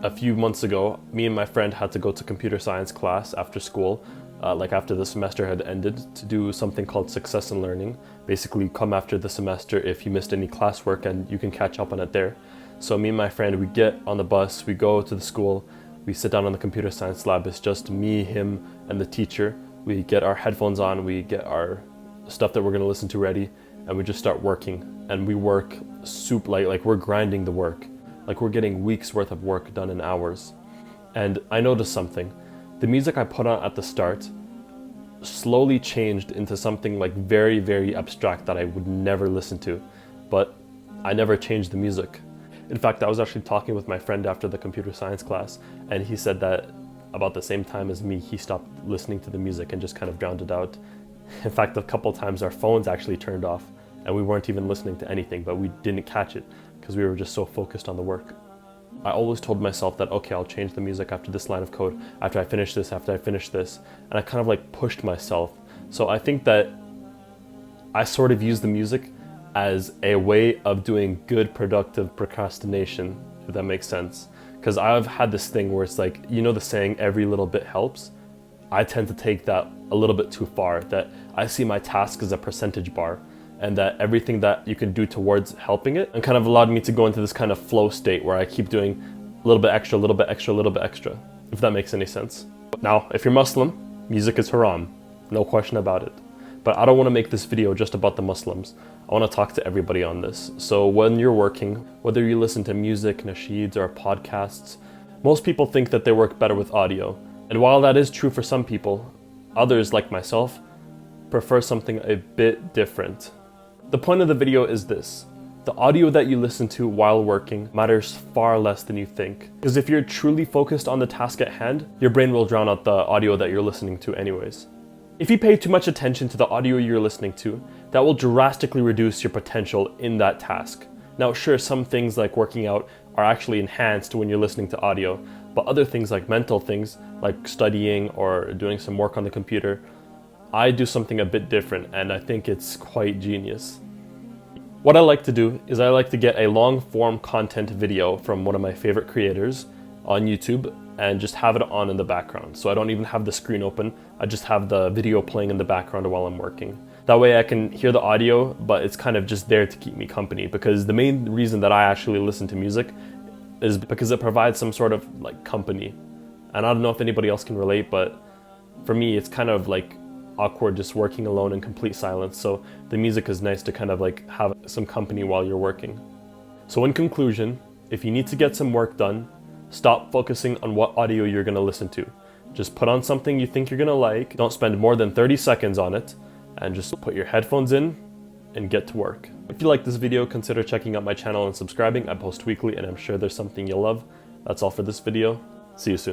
A few months ago, me and my friend had to go to computer science class after school, like after the semester had ended, to do something called success and learning. Basically, come after the semester if you missed any classwork and you can catch up on it there. So me and my friend, we get on the bus, we go to the school, we sit down on the computer science lab. It's just me, him, and the teacher. We get our headphones on, we get our stuff that we're gonna listen to ready, and we just start working. And we work like we're grinding the work. Like we're getting weeks worth of work done in hours. And I noticed something. The music I put on at the start slowly changed into something like very, very abstract that I would never listen to. But I never changed the music. In fact, I was actually talking with my friend after the computer science class, and he said that about the same time as me, he stopped listening to the music and just kind of drowned it out. In fact, a couple times our phones actually turned off and we weren't even listening to anything, but we didn't catch it because we were just so focused on the work. I always told myself that, okay, I'll change the music after this line of code, after I finish this, after I finish this, and I kind of like pushed myself. So I think that I sort of use the music as a way of doing good, productive procrastination, if that makes sense. Because I've had this thing where it's like, you know the saying, every little bit helps? I tend to take that a little bit too far, that I see my task as a percentage bar, and that everything that you can do towards helping it, and kind of allowed me to go into this kind of flow state where I keep doing a little bit extra, a little bit extra, a little bit extra, if that makes any sense. Now, if you're Muslim, music is haram, no question about it. But I don't want to make this video just about the Muslims. I want to talk to everybody on this. So when you're working, whether you listen to music, nasheeds, or podcasts, most people think that they work better with audio. And while that is true for some people, others, like myself, prefer something a bit different. The point of the video is this. The audio that you listen to while working matters far less than you think. Because if you're truly focused on the task at hand, your brain will drown out the audio that you're listening to anyways. If you pay too much attention to the audio you're listening to, that will drastically reduce your potential in that task. Now sure, some things like working out are actually enhanced when you're listening to audio, but other things like mental things, like studying or doing some work on the computer, I do something a bit different, and I think it's quite genius. What I like to do is I like to get a long form content video from one of my favorite creators on YouTube and just have it on in the background. So I don't even have the screen open, I just have the video playing in the background while I'm working. That way I can hear the audio, but it's kind of just there to keep me company, because the main reason that I actually listen to music is because it provides some sort of like company. And I don't know if anybody else can relate, but for me it's kind of like awkward just working alone in complete silence, so the music is nice to kind of like have some company while you're working. So in conclusion, if you need to get some work done, stop focusing on what audio you're going to listen to. Just put on something you think you're going to like, don't spend more than 30 seconds on it, and just put your headphones in and get to work. If you like this video, consider checking out my channel and subscribing. I post weekly and I'm sure there's something you'll love. That's all for this video. See you soon.